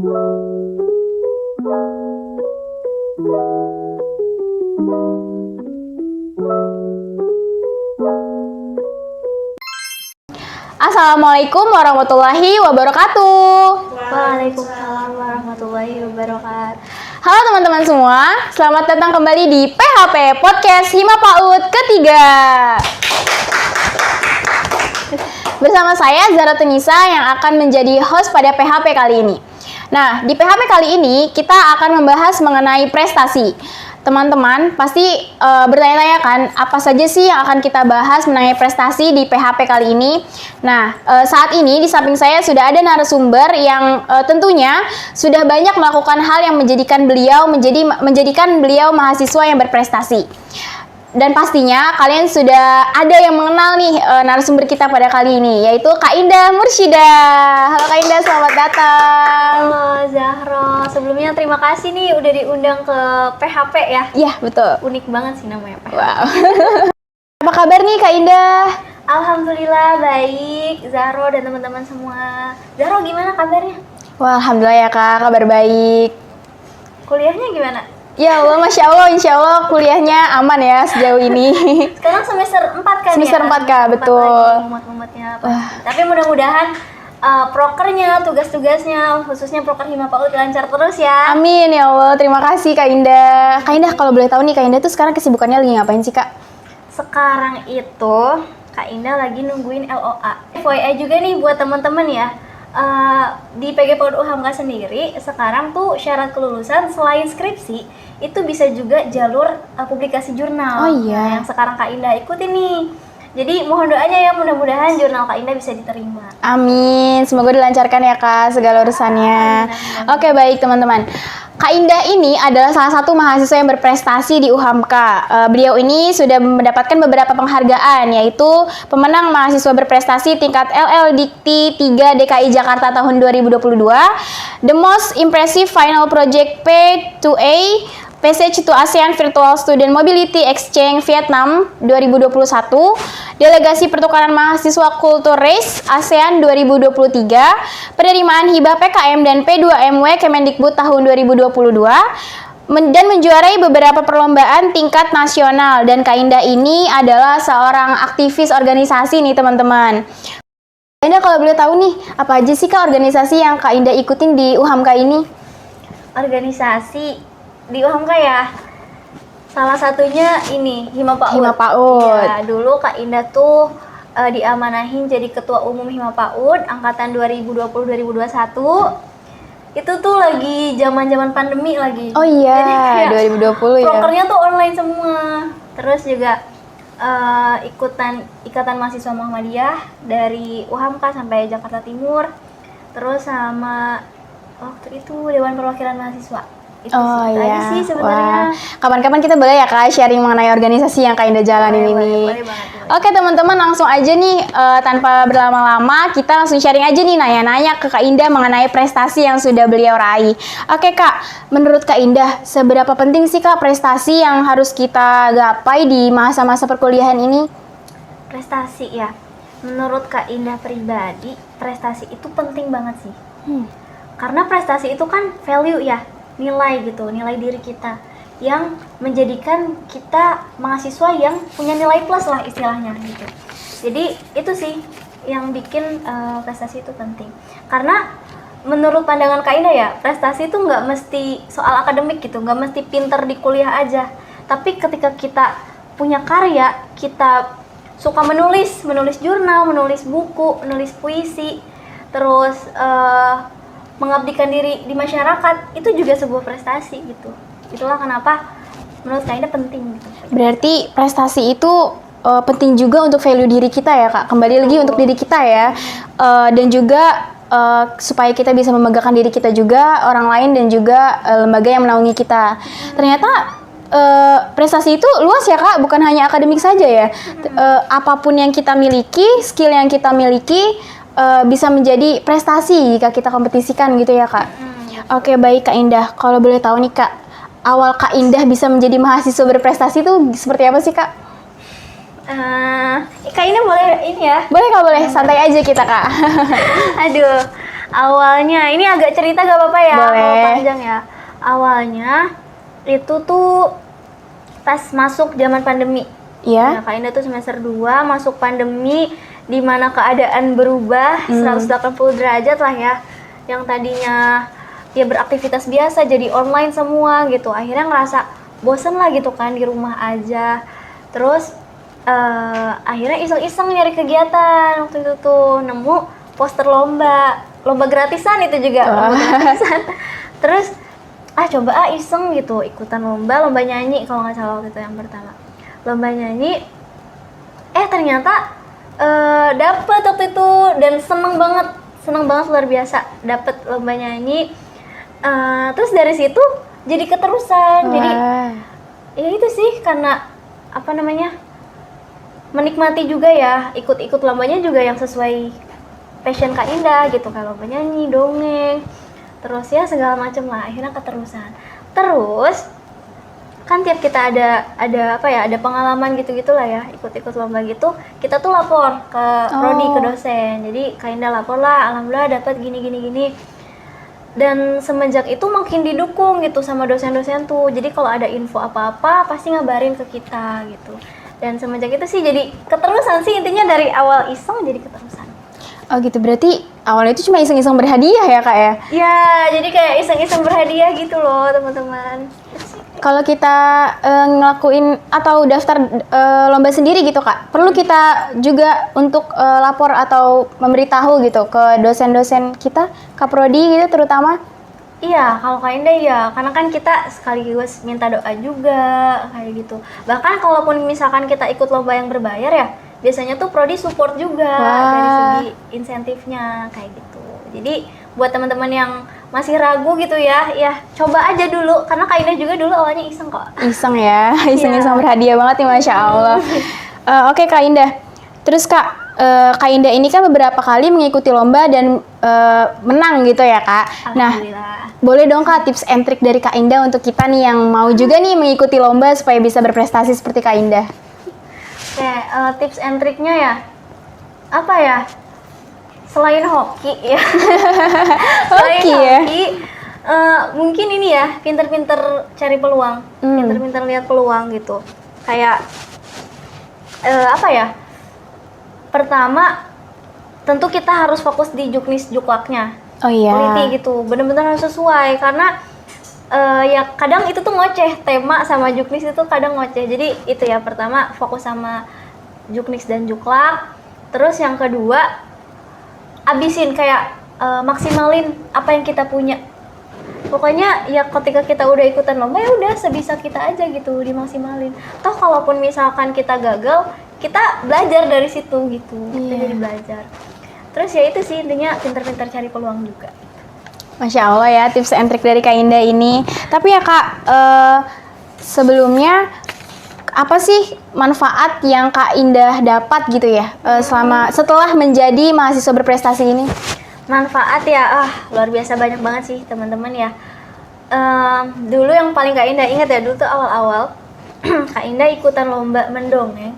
Assalamualaikum warahmatullahi wabarakatuh. Waalaikumsalam warahmatullahi wabarakatuh. Halo teman-teman semua, selamat datang kembali di PHP Podcast Hima PAUD ketiga. Bersama saya Zara Tunisa yang akan menjadi host pada PHP kali ini. Nah, di PHP kali ini kita akan membahas mengenai prestasi. Teman-teman pasti bertanya-tanya kan, apa saja sih yang akan kita bahas mengenai prestasi di PHP kali ini? Nah, saat ini di samping saya sudah ada narasumber yang tentunya sudah banyak melakukan hal yang menjadikan beliau mahasiswa yang berprestasi. Dan pastinya kalian sudah ada yang mengenal nih narasumber kita pada kali ini, yaitu Kak Indah Mursyidah. Halo Kak Indah, selamat datang. Halo Zahro, sebelumnya terima kasih nih udah diundang ke PHP ya. Iya, betul. Unik banget sih namanya PHP. Wow. Apa kabar nih Kak Indah? Alhamdulillah baik, Zahro dan teman-teman semua. Zahro gimana kabarnya? Wah, alhamdulillah ya Kak, kabar baik. Kuliahnya gimana? Ya Allah, Masya Allah, Insya Allah kuliahnya aman ya sejauh ini. Sekarang semester 4 kan Semester ya? 4 Kak, betul. Mumet-mumetnya apa? Tapi mudah-mudahan prokernya, tugas-tugasnya, khususnya proker Hima PAUD lancar terus ya. Amin ya Allah, terima kasih Kak Indah. Kak Indah, kalau boleh tahu nih Kak Indah tuh sekarang kesibukannya lagi ngapain sih Kak? Sekarang itu Kak Indah lagi nungguin LOA. FYI juga nih buat teman-teman ya. Di PG PAUD UHAMKA sendiri sekarang tuh syarat kelulusan selain skripsi itu bisa juga jalur publikasi jurnal. Oh iya. Nah, yang sekarang Kak Indah ikutin nih. Jadi mohon doanya ya, mudah-mudahan jurnal Kak Indah bisa diterima. Amin, semoga dilancarkan ya Kak segala urusannya. Oke, baik teman-teman. Kak Indah ini adalah salah satu mahasiswa yang berprestasi di UHAMKA. Beliau ini sudah mendapatkan beberapa penghargaan, yaitu pemenang mahasiswa berprestasi tingkat LL Dikti 3 DKI Jakarta tahun 2022, The Most Impressive Final Project P2A, Passage to ASEAN Virtual Student Mobility Exchange Vietnam 2021, Delegasi Pertukaran Mahasiswa Kultur Race ASEAN 2023, penerimaan hibah PKM dan P2MW Kemendikbud tahun 2022, dan menjuarai beberapa perlombaan tingkat nasional. Dan Kak Indah ini adalah seorang aktivis organisasi nih teman-teman. Kak Indah, kalau boleh tahu nih, apa aja sih Kak organisasi yang Kak Indah ikutin di UHAMKA ini? Organisasi di UHAMKA ya, salah satunya ini Hima PAUD. Hima PAUD. Ya, dulu Kak Indah tuh diamanahin jadi ketua umum Hima PAUD angkatan 2020-2021. Itu tuh lagi zaman-zaman pandemi lagi. Oh iya, jadi kayak 2020 ya. prokernya tuh online semua. Terus juga ikatan mahasiswa Muhammadiyah dari UHAMKA sampai Jakarta Timur. Terus sama waktu itu Dewan Perwakilan Mahasiswa. Itu iya. sih sebenarnya. Wah, kapan-kapan kita boleh ya Kak sharing mengenai organisasi yang Kak Indah jalanin ini. Boleh banget. Oke teman-teman, langsung aja nih tanpa berlama-lama kita langsung sharing aja nih, nanya-nanya ke Kak Indah mengenai prestasi yang sudah beliau raih. Oke Kak, menurut Kak Indah seberapa penting sih Kak prestasi yang harus kita gapai di masa-masa perkuliahan ini? Prestasi ya. Menurut Kak Indah pribadi, prestasi itu penting banget sih. Karena prestasi itu kan value ya, nilai gitu, nilai diri kita yang menjadikan kita mahasiswa yang punya nilai plus lah istilahnya gitu. Jadi itu sih yang bikin prestasi itu penting. Karena menurut pandangan Kak Indah ya, prestasi itu nggak mesti soal akademik gitu, nggak mesti pinter di kuliah aja. Tapi ketika kita punya karya, kita suka menulis jurnal, menulis buku, menulis puisi, terus mengabdikan diri di masyarakat, itu juga sebuah prestasi gitu. Itulah kenapa menurut Kak Indah penting gitu. Berarti prestasi itu penting juga untuk value diri kita ya Kak. Kembali lagi untuk diri kita ya. Dan juga supaya kita bisa membanggakan diri kita juga, orang lain dan juga lembaga yang menaungi kita. Ternyata prestasi itu luas ya Kak, bukan hanya akademik saja ya. Apapun yang kita miliki, skill yang kita miliki bisa menjadi prestasi jika kita kompetisikan gitu ya Kak. Oke, baik Kak Indah. Kalau boleh tahu nih Kak, awal Kak Indah bisa menjadi mahasiswa berprestasi itu seperti apa sih Kak? Kak Indah boleh ini ya? Boleh Kak, boleh. Santai aja kita Kak. Aduh, Awalnya, ini agak cerita gak apa-apa ya, Boleh. kalau panjang ya. Awalnya itu tuh pas masuk zaman pandemi. Iya. Kak Indah tuh semester 2 masuk pandemi, di mana keadaan berubah 180 derajat lah ya. Yang tadinya ya beraktivitas biasa jadi online semua gitu. Akhirnya ngerasa bosen lah gitu kan di rumah aja. Terus akhirnya iseng-iseng nyari kegiatan. Waktu itu tuh nemu poster lomba gratisan itu juga, lomba gratisan. Terus coba iseng gitu ikutan lomba nyanyi kalau nggak salah waktu itu yang pertama. Lomba nyanyi, ternyata dapet waktu itu dan seneng banget luar biasa dapet lomba nyanyi. Terus dari situ jadi keterusan. Wah. Jadi ya itu sih karena apa namanya, menikmati juga ya, ikut lombanya juga yang sesuai passion Kak Indah gitu, kayak lomba nyanyi, dongeng, terus ya segala macem lah, akhirnya keterusan. Terus kan tiap kita ada pengalaman gitu lah ya, ikut lomba gitu, kita tuh lapor ke prodi, ke dosen. Jadi Kak Indah lapor lah, alhamdulillah dapat gini. Dan semenjak itu makin didukung gitu sama dosen-dosen tuh. Jadi kalau ada info apa-apa pasti ngabarin ke kita gitu. Dan semenjak itu sih jadi keterusan sih, intinya dari awal iseng jadi keterusan. Oh gitu, berarti awalnya itu cuma iseng-iseng berhadiah ya Kak ya? Ya, jadi kayak iseng-iseng berhadiah gitu loh teman-teman. Kalau kita ngelakuin atau daftar lomba sendiri gitu Kak, perlu kita juga untuk lapor atau memberitahu gitu ke dosen-dosen kita, Kaprodi gitu terutama? Iya, kalau Kak Indah ya, karena kan kita sekaligus minta doa juga kayak gitu. Bahkan kalaupun misalkan kita ikut lomba yang berbayar ya, biasanya tuh prodi support juga dari segi insentifnya kayak gitu. Jadi buat teman-teman yang masih ragu gitu ya coba aja dulu, karena Kak Indah juga dulu awalnya iseng kok. Iseng ya, iseng-iseng berhadiah banget nih, Masya Allah. Oke Kak Indah, terus Kak Indah ini kan beberapa kali mengikuti lomba dan menang gitu ya Kak. Nah, boleh dong Kak tips and trik dari Kak Indah untuk kita nih yang mau juga nih mengikuti lomba supaya bisa berprestasi seperti Kak Indah. Oke, tips and triknya ya, apa ya? Selain hoki ya, hoki, mungkin ini ya, pinter-pinter cari peluang, pinter-pinter lihat peluang gitu. Kayak apa ya? Pertama, tentu kita harus fokus di juknis juklaknya. Oh iya. Teliti gitu, bener-bener harus sesuai karena ya kadang itu tuh ngoceh, tema sama juknis itu kadang ngoceh. Jadi itu ya, pertama fokus sama juknis dan juklak. Terus yang kedua, abisin kayak maksimalin apa yang kita punya. Pokoknya ya ketika kita udah ikutan lomba ya udah sebisa kita aja gitu, dimaksimalin. Toh kalaupun misalkan kita gagal, kita belajar dari situ gitu. Kita jadi belajar. Terus ya itu sih intinya, pintar-pintar cari peluang juga. Masya Allah ya tips and trik dari Kak Indah ini. Tapi ya Kak, sebelumnya apa sih manfaat yang Kak Indah dapat gitu ya setelah menjadi mahasiswa berprestasi ini? Manfaat ya, luar biasa banyak banget sih teman-teman ya. Dulu yang paling Kak Indah ingat ya, dulu tuh awal-awal Kak Indah ikutan lomba mendongeng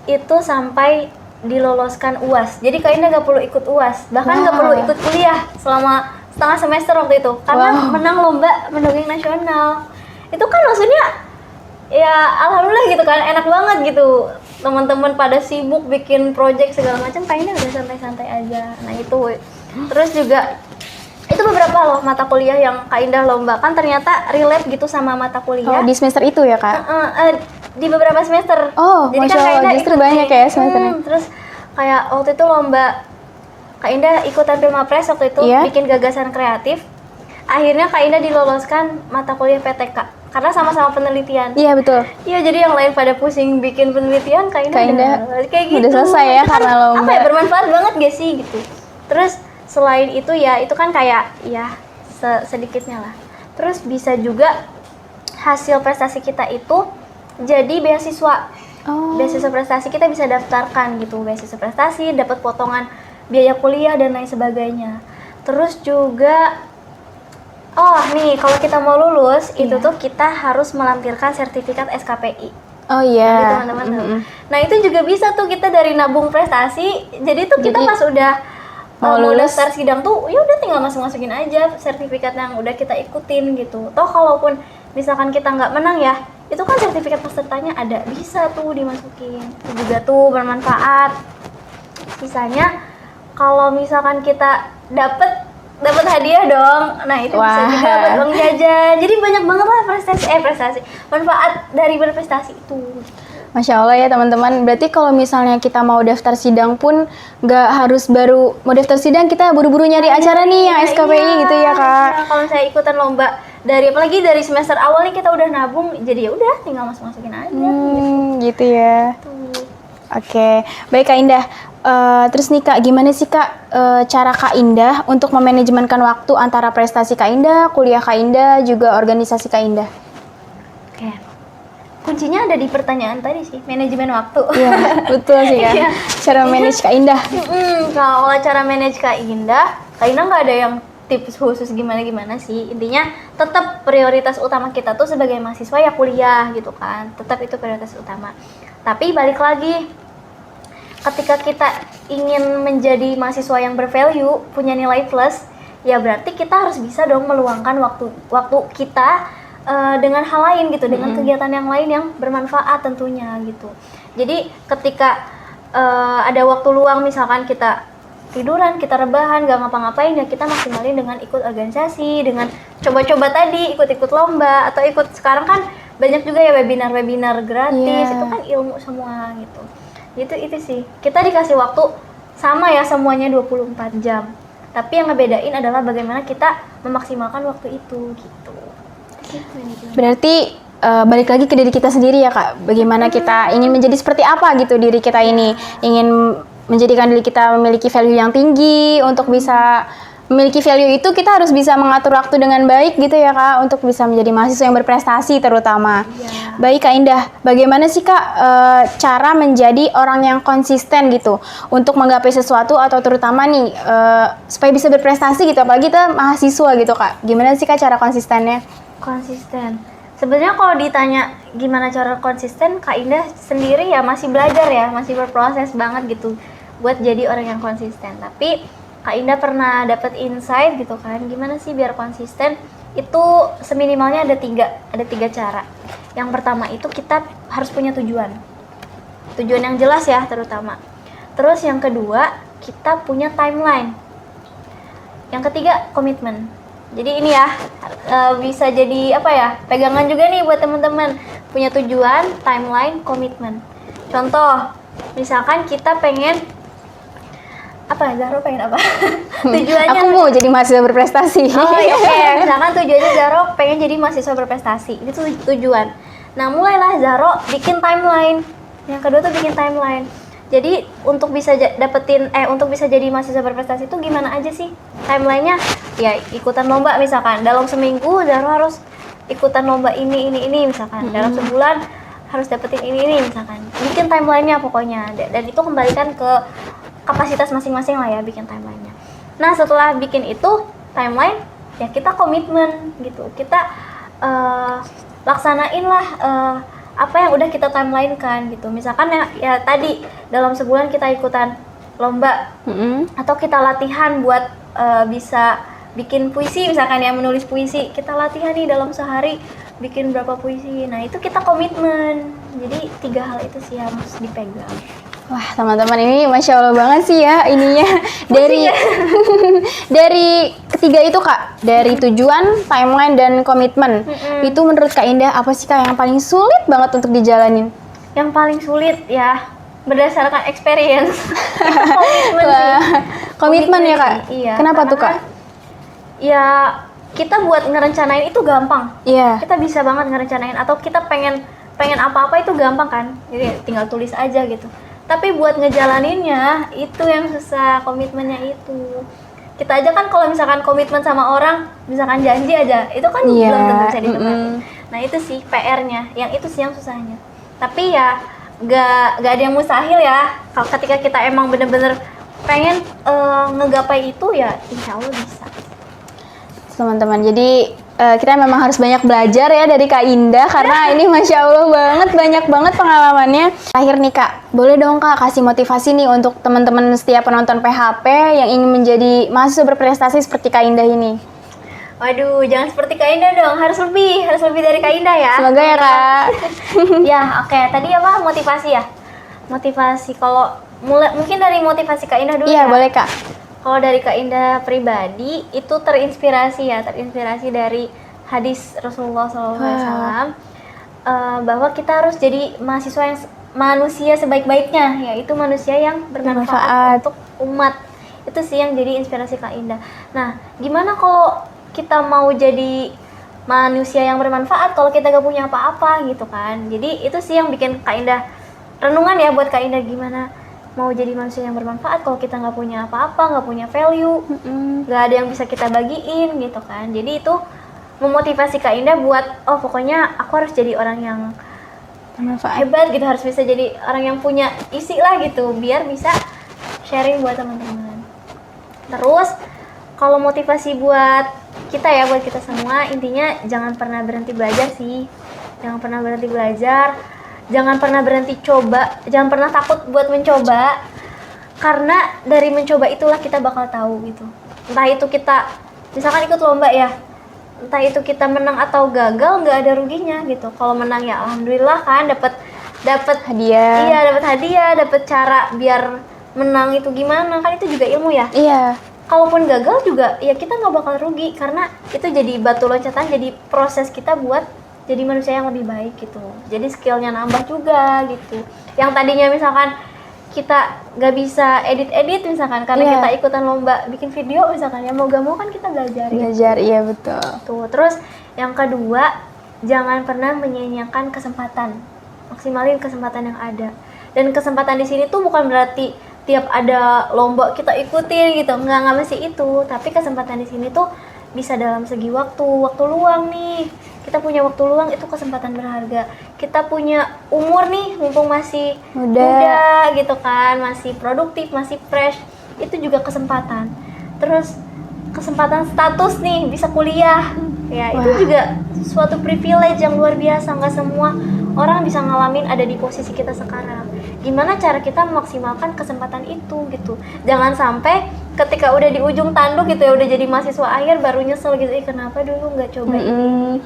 itu sampai diloloskan UAS. Jadi Kak Indah gak perlu ikut UAS, bahkan gak perlu ikut kuliah selama setengah semester waktu itu, karena menang lomba mendongeng nasional. Itu kan maksudnya ya alhamdulillah gitu kan, enak banget gitu. Teman-teman pada sibuk bikin project segala macam, Kak Indah udah santai-santai aja. Nah itu. Terus juga itu beberapa loh mata kuliah yang Kak Indah lombakan ternyata relate gitu sama mata kuliah. Oh, di semester itu ya Kak? Di beberapa semester. Oh, jadi Masya kan Allah, justru banyak ya semesternya. Terus kayak waktu itu lomba, Kak Indah ikutan Pilmapres waktu itu, bikin gagasan kreatif. Akhirnya Kak Indah diloloskan mata kuliah PTK karena sama-sama penelitian. Iya betul. Iya, jadi yang lain pada pusing bikin penelitian, Kak Indah kayak gitu. Udah selesai ya karena lomba. Apa ya, bermanfaat banget gak sih gitu. Terus selain itu ya, itu kan kayak ya sedikitnya lah. Terus bisa juga hasil prestasi kita itu jadi beasiswa. Beasiswa prestasi kita bisa daftarkan gitu, beasiswa prestasi, dapat potongan biaya kuliah dan lain sebagainya. Terus juga nih kalau kita mau lulus itu tuh kita harus melampirkan sertifikat SKPI. Oh iya. Teman-teman. Nah itu juga bisa tuh kita dari nabung prestasi. Jadi tuh kita pas udah Mau mau lulus? daftar sidang tuh ya udah tinggal masukin aja sertifikat yang udah kita ikutin gitu. Toh kalaupun misalkan kita nggak menang ya, itu kan sertifikat pesertanya ada, bisa tuh dimasukin. Itu juga tuh bermanfaat. Sisanya kalau misalkan kita dapat hadiah dong, nah itu bisa Wah. juga buat uang jajan. Jadi banyak banget lah prestasi manfaat dari berprestasi itu. Masya Allah ya teman-teman. Berarti kalau misalnya kita mau daftar sidang pun nggak harus baru mau daftar sidang, kita buru-buru nyari acara nih yang SKPI gitu ya Kak. Iya, kalau saya ikutan lomba apalagi dari semester awal nih kita udah nabung, jadi ya udah tinggal masukin aja. Gitu ya. Tuh. Oke, baik Kak Indah. Terus nih Kak, gimana sih Kak cara Kak Indah untuk memanajemenkan waktu antara prestasi Kak Indah, kuliah Kak Indah, juga organisasi Kak Indah? Oke. Kuncinya ada di pertanyaan tadi sih, manajemen waktu. Iya, betul sih Kak. Iya. Cara manage Kak Indah. Kalau cara manage Kak Indah nggak ada yang tips khusus gimana sih. Intinya tetap prioritas utama kita tuh sebagai mahasiswa ya kuliah gitu kan. Tetap itu prioritas utama. Tapi balik lagi, ketika kita ingin menjadi mahasiswa yang bervalue, punya nilai plus, ya berarti kita harus bisa dong meluangkan waktu kita dengan hal lain gitu, dengan kegiatan yang lain yang bermanfaat tentunya gitu. Jadi ketika ada waktu luang, misalkan kita tiduran, kita rebahan, gak ngapa-ngapain, ya kita maksimalin dengan ikut organisasi, dengan coba-coba tadi, ikut-ikut lomba, atau ikut sekarang kan banyak juga ya webinar gratis, itu kan ilmu semua gitu. Itu sih, kita dikasih waktu sama ya semuanya 24 jam, tapi yang ngebedain adalah bagaimana kita memaksimalkan waktu itu gitu. Berarti balik lagi ke diri kita sendiri ya Kak. Bagaimana kita ingin menjadi seperti apa gitu diri kita ini. Ingin menjadikan diri kita memiliki value yang tinggi. Untuk bisa memiliki value itu kita harus bisa mengatur waktu dengan baik gitu ya Kak. Untuk bisa menjadi mahasiswa yang berprestasi terutama. Iya. Baik Kak Indah, bagaimana sih Kak cara menjadi orang yang konsisten gitu untuk menggapai sesuatu, atau terutama nih supaya bisa berprestasi gitu, apalagi kita mahasiswa gitu Kak. Gimana sih Kak cara konsistennya? Konsisten. Sebenarnya kalau ditanya gimana cara konsisten, Kak Indah sendiri ya masih belajar ya, masih berproses banget gitu buat jadi orang yang konsisten. Tapi Kak Indah pernah dapet insight gitu kan, gimana sih biar konsisten? Itu seminimalnya ada tiga cara. Yang pertama itu kita harus punya tujuan yang jelas ya terutama. Terus yang kedua kita punya timeline. Yang ketiga komitmen. Jadi ini ya bisa jadi apa ya, pegangan juga nih buat teman-teman, punya tujuan, timeline, komitmen. Contoh, misalkan kita pengen apa, Zahro pengen apa? Tujuannya Aku mau jadi mahasiswa berprestasi. Oh iya, oke. Misalkan tujuannya Zahro pengen jadi mahasiswa berprestasi, itu tujuan. Nah mulailah Zahro bikin timeline. Yang kedua tuh bikin timeline. Jadi untuk bisa untuk bisa jadi mahasiswa berprestasi itu gimana aja sih timelinenya? Ya ikutan lomba misalkan dalam seminggu Zahro harus ikutan lomba ini misalkan. Dalam sebulan harus dapetin ini misalkan. Bikin timelinenya pokoknya. Dan itu kembalikan ke kapasitas masing-masing lah ya bikin timelinenya. Nah setelah bikin itu timeline, ya kita komitmen gitu. Kita laksanain lah apa yang udah kita timeline kan gitu. Misalkan ya tadi dalam sebulan kita ikutan lomba atau kita latihan buat bisa bikin puisi misalkan ya, menulis puisi. Kita latihan nih dalam sehari bikin berapa puisi. Nah itu kita komitmen. Jadi 3 hal itu sih yang harus dipegang. Wah teman-teman, ini Masya Allah banget sih ya ininya. Dari ketiga itu Kak, dari tujuan, timeline, dan komitmen. Itu menurut Kak Indah apa sih Kak yang paling sulit banget untuk dijalanin? Yang paling sulit ya berdasarkan experience. Komitmen sih. Komitmen ya Kak? Iya. Kenapa tuh Kak? Kan, ya kita buat ngerencanain itu gampang. Iya. Kita bisa banget ngerencanain, atau kita pengen apa-apa itu gampang kan. Jadi tinggal tulis aja gitu. Tapi buat ngejalaninnya itu yang susah, komitmennya itu. Kita aja kan kalau misalkan komitmen sama orang, misalkan janji aja, itu kan belum tentu bisa ditepatin. Nah itu sih PR-nya, yang itu sih yang susahnya. Tapi ya gak ada yang mustahil ya. Kalau ketika kita emang bener-bener pengen ngegapai itu ya insya Allah bisa. Teman-teman, jadi kita memang harus banyak belajar ya dari Kak Indah karena ini Masya Allah banget, banyak banget pengalamannya. Terakhir nih Kak, boleh dong Kak kasih motivasi nih untuk teman-teman setiap penonton PHP yang ingin menjadi mahasiswa berprestasi seperti Kak Indah ini. Waduh, jangan seperti Kak Indah dong, harus lebih dari Kak Indah ya. Semoga ya Kak. Ya, oke. Tadi apa motivasi ya? Motivasi kalau mulai mungkin dari motivasi Kak Indah dulu Iya ya. boleh Kak. Kalau dari Kak Indah pribadi itu terinspirasi dari hadis Rasulullah SAW bahwa kita harus jadi manusia sebaik-baiknya, yaitu manusia yang bermanfaat untuk umat. Itu sih yang jadi inspirasi Kak Indah. Nah, gimana kalau kita mau jadi manusia yang bermanfaat kalau kita gak punya apa-apa gitu kan? Jadi itu sih yang bikin Kak Indah renungan ya buat Kak Indah, gimana mau jadi manusia yang bermanfaat kalau kita nggak punya apa-apa, nggak punya value, nggak ada yang bisa kita bagiin gitu kan. Jadi itu memotivasi Kak Indah buat pokoknya aku harus jadi orang yang Bermanfaat. hebat gitu, harus bisa jadi orang yang punya isi lah gitu biar bisa sharing buat teman-teman. Terus kalau motivasi buat kita ya, buat kita semua, intinya jangan pernah berhenti belajar sih, jangan pernah berhenti belajar. Jangan pernah berhenti coba, jangan pernah takut buat mencoba, karena dari mencoba itulah kita bakal tahu gitu. Entah itu kita misalkan ikut lomba ya, entah itu kita menang atau gagal, nggak ada ruginya gitu. Kalau menang ya alhamdulillah kan, dapat Hadiah. iya, dapat hadiah, dapat cara biar menang itu gimana, kan itu juga ilmu ya. Iya. Kalaupun gagal juga ya kita nggak bakal rugi, karena itu jadi batu loncatan, jadi proses kita buat jadi manusia yang lebih baik gitu. Jadi skillnya nambah juga gitu. Yang tadinya misalkan kita nggak bisa edit misalkan karena kita ikutan lomba bikin video misalkan, ya mau gak mau kan kita belajar. Belajar, gitu. iya betul. Tuh, terus yang kedua, jangan pernah menyia-nyiakan kesempatan. Maksimalin kesempatan yang ada. Dan kesempatan di sini tuh bukan berarti tiap ada lomba kita ikutin gitu. Nggak mesti itu. Tapi kesempatan di sini tuh bisa dalam segi waktu luang nih. Kita punya waktu luang, itu kesempatan berharga. Kita punya umur nih, mumpung masih muda gitu kan, masih produktif, masih fresh, itu juga kesempatan. Terus kesempatan status nih, bisa kuliah, ya itu juga suatu privilege yang luar biasa. Nggak semua orang bisa ngalamin ada di posisi kita sekarang. Gimana cara kita memaksimalkan kesempatan itu gitu. Jangan sampai ketika udah di ujung tanduk gitu ya, udah jadi mahasiswa akhir baru nyesel gitu, kenapa dulu nggak coba ini.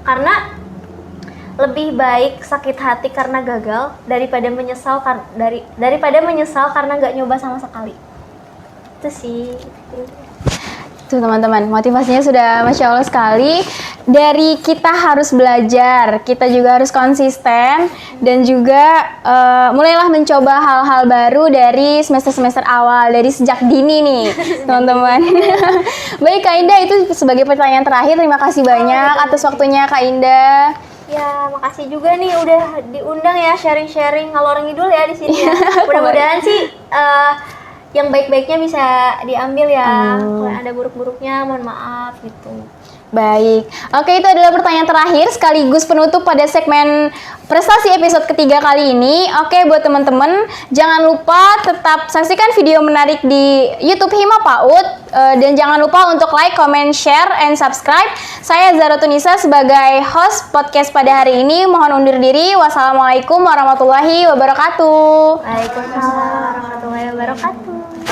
Karena lebih baik sakit hati karena gagal daripada menyesal karena nggak nyoba sama sekali. Itu sih. Tuh teman-teman, motivasinya sudah Masya Allah sekali. Dari kita harus belajar, kita juga harus konsisten, dan juga mulailah mencoba hal-hal baru dari semester-semester awal, dari sejak dini nih teman-teman. Baik Kak Indah, itu sebagai pertanyaan terakhir, terima kasih banyak atas waktunya Kak Indah. Ya, makasih juga nih udah diundang ya, sharing-sharing ngalor ngidul ya di sini ya. Mudah-mudahan sih yang baik-baiknya bisa diambil ya. Kalau ada buruk-buruknya mohon maaf gitu. Baik, oke, itu adalah pertanyaan terakhir sekaligus penutup pada segmen prestasi episode ketiga kali ini. Oke, buat teman-teman jangan lupa tetap saksikan video menarik di YouTube Hima PAUD, dan jangan lupa untuk like, comment, share, and subscribe. Saya Zara Tunisa sebagai host podcast pada hari ini. Mohon undur diri. Wassalamualaikum warahmatullahi wabarakatuh. Waalaikumsalam warahmatullahi wabarakatuh.